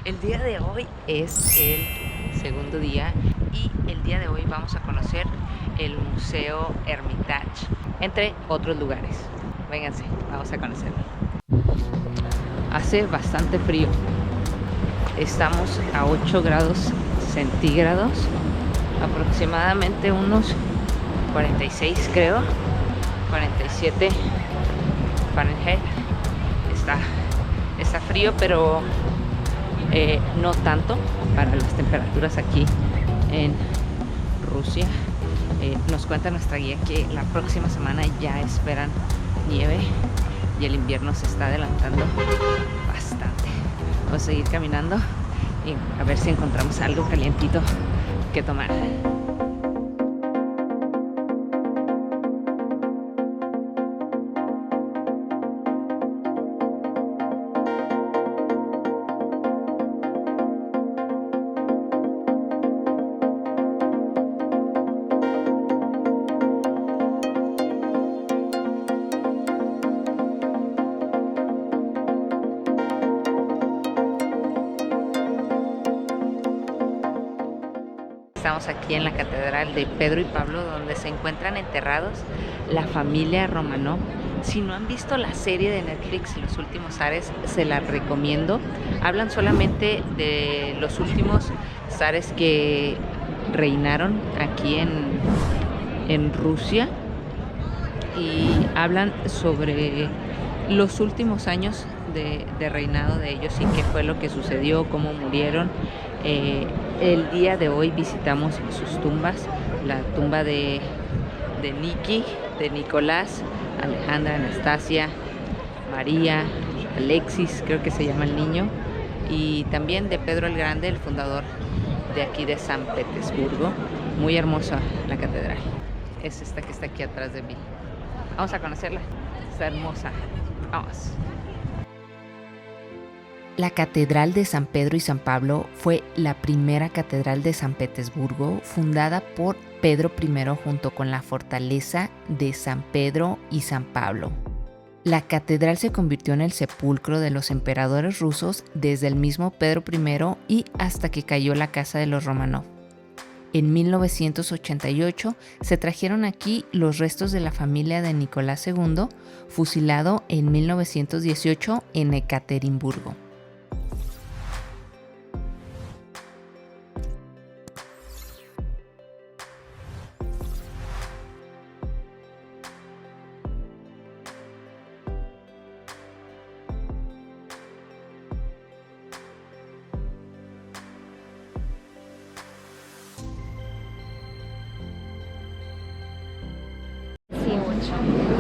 El día de hoy es el segundo día y el día de hoy vamos a conocer el Museo Hermitage, entre otros lugares. Vénganse, vamos a conocerlo. Hace bastante frío. Estamos a 8 grados centígrados, aproximadamente unos 46 creo, 47 Fahrenheit. Está frío, pero no tanto para las temperaturas aquí en Rusia. Nos cuenta nuestra guía que la próxima semana ya esperan nieve y el invierno se está adelantando bastante. Vamos a seguir caminando y a ver si encontramos algo calientito que tomar. Estamos aquí en la Catedral de Pedro y Pablo, donde se encuentran enterrados la familia Romanov. Si no han visto la serie de Netflix Los Últimos Zares, se la recomiendo. Hablan solamente de los últimos zares que reinaron aquí en Rusia y hablan sobre los últimos años de reinado de ellos y qué fue lo que sucedió, cómo murieron. El día de hoy visitamos sus tumbas, la tumba de Niki, de Nicolás, Alejandra, Anastasia, María, Alexis, creo que se llama el niño, y también de Pedro el Grande, el fundador de aquí de San Petersburgo. Muy hermosa la catedral. Es esta que está aquí atrás de mí. Vamos a conocerla. Está hermosa. Vamos. La Catedral de San Pedro y San Pablo fue la primera catedral de San Petersburgo, fundada por Pedro I junto con la fortaleza de San Pedro y San Pablo. La catedral se convirtió en el sepulcro de los emperadores rusos desde el mismo Pedro I y hasta que cayó la casa de los Romanov. En 1988 se trajeron aquí los restos de la familia de Nicolás II, fusilado en 1918 en Ekaterimburgo.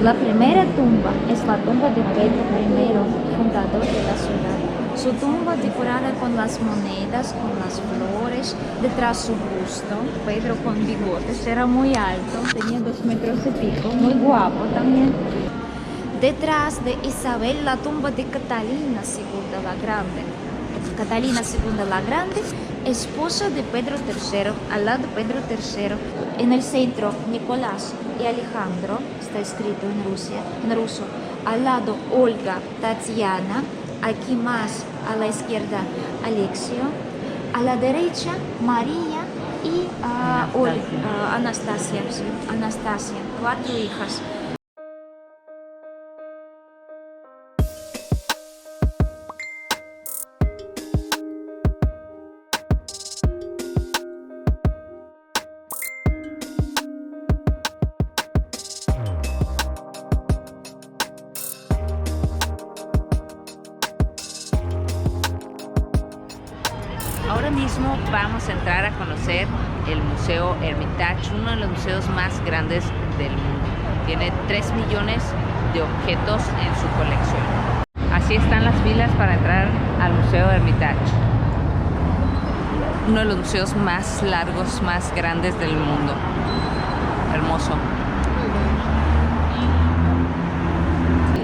La primera tumba es la tumba de Pedro I, fundador de la ciudad. Su tumba decorada con las monedas, con las flores, detrás su busto, Pedro con bigotes, era muy alto, tenía 2 metros y pico, muy guapo también. Detrás de Isabel, la tumba de Catalina II la Grande. Catalina II la Grande, esposa de Pedro III, al lado de Pedro III. En el centro, Nicolás y Alejandro, está escrito en ruso. Al lado, Olga, Tatiana. Aquí más a la izquierda, Alexio. A la derecha, María y Anastasia. Anastasia, 4 hijas. Ahora mismo vamos a entrar a conocer el Museo Hermitage, uno de los museos más grandes del mundo. Tiene 3 millones de objetos en su colección. Así están las filas para entrar al Museo Hermitage. Uno de los museos más largos, más grandes del mundo. Hermoso.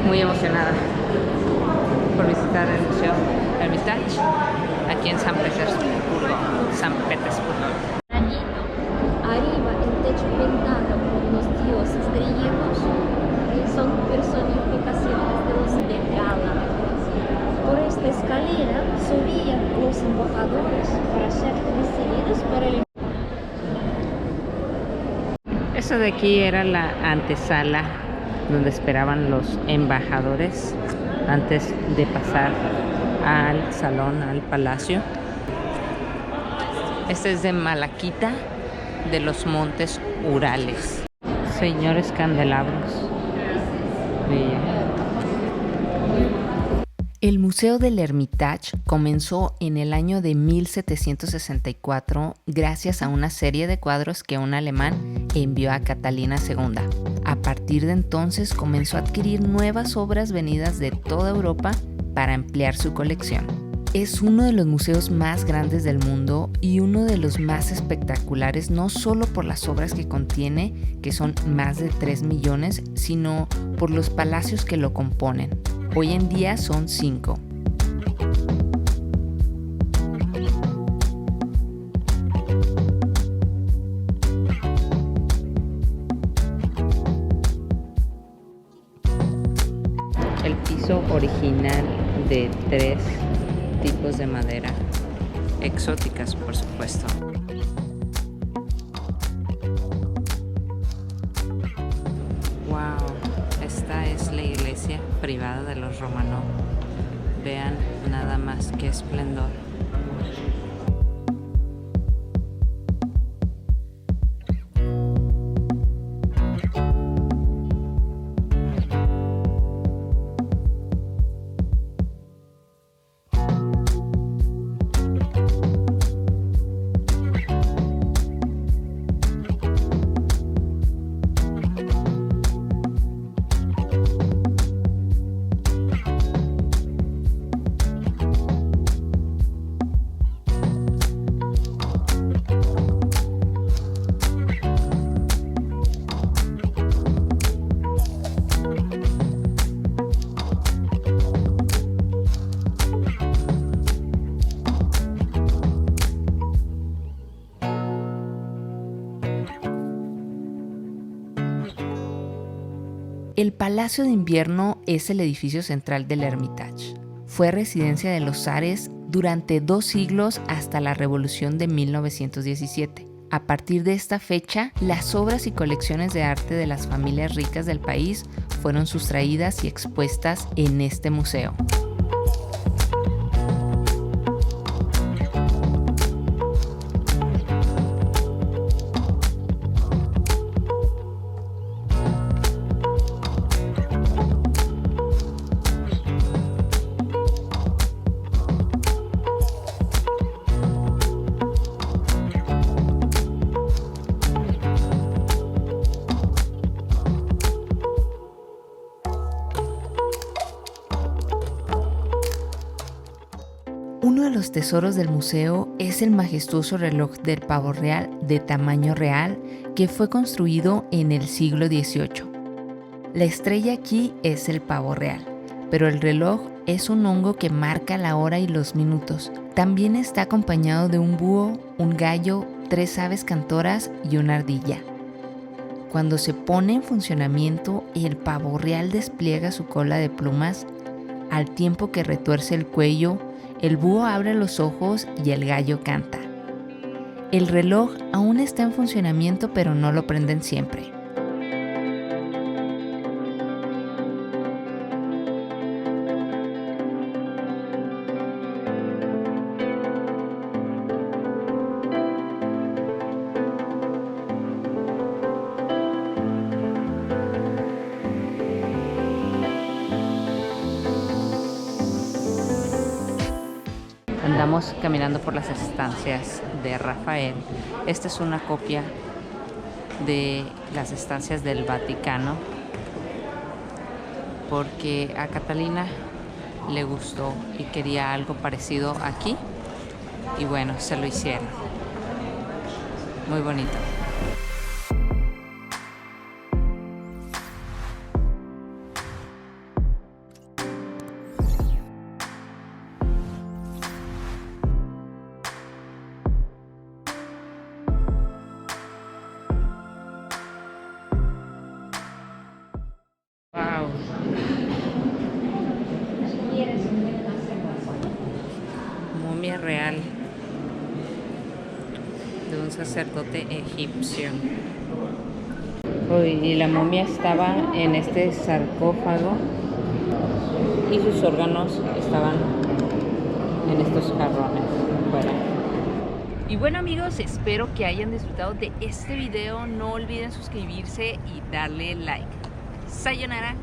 Muy emocionada por visitar el Museo Hermitage aquí en San Petersburgo. Arriba el techo pintado por los dioses griegos son personificaciones de los de Gala. Por esta escalera subían los embajadores para ser recibidos por el... Eso de aquí era la antesala donde esperaban los embajadores antes de pasar al salón, al palacio. Este es de Malaquita de los Montes Urales. Señores candelabros. Bien. El Museo del Hermitage comenzó en el año de 1764 gracias a una serie de cuadros que un alemán envió a Catalina II. A partir de entonces comenzó a adquirir nuevas obras venidas de toda Europa para ampliar su colección. Es uno de los museos más grandes del mundo y uno de los más espectaculares, no solo por las obras que contiene, que son más de 3 millones, sino por los palacios que lo componen. Hoy en día son 5. El piso original de 3 tipos de madera, exóticas por supuesto. Wow, esta es la iglesia privada de los Romanov. Vean nada más qué esplendor. El Palacio de Invierno es el edificio central del Hermitage. Fue residencia de los zares durante 2 siglos hasta la Revolución de 1917. A partir de esta fecha, las obras y colecciones de arte de las familias ricas del país fueron sustraídas y expuestas en este museo. Uno de los tesoros del museo es el majestuoso reloj del pavo real de tamaño real que fue construido en el siglo XVIII. La estrella aquí es el pavo real, pero el reloj es un hongo que marca la hora y los minutos. También está acompañado de un búho, un gallo, 3 aves cantoras y una ardilla. Cuando se pone en funcionamiento, el pavo real despliega su cola de plumas al tiempo que retuerce el cuello. El búho abre los ojos y el gallo canta. El reloj aún está en funcionamiento, pero no lo prenden siempre. Andamos caminando por las estancias de Rafael. Esta es una copia de las estancias del Vaticano porque a Catalina le gustó y quería algo parecido aquí y bueno, se lo hicieron. Muy bonito. momia real de un sacerdote egipcio. Y la momia estaba en este sarcófago y sus órganos estaban en estos jarrones afuera. Y bueno amigos, espero que hayan disfrutado de este video. No olviden suscribirse y darle like. Sayonara.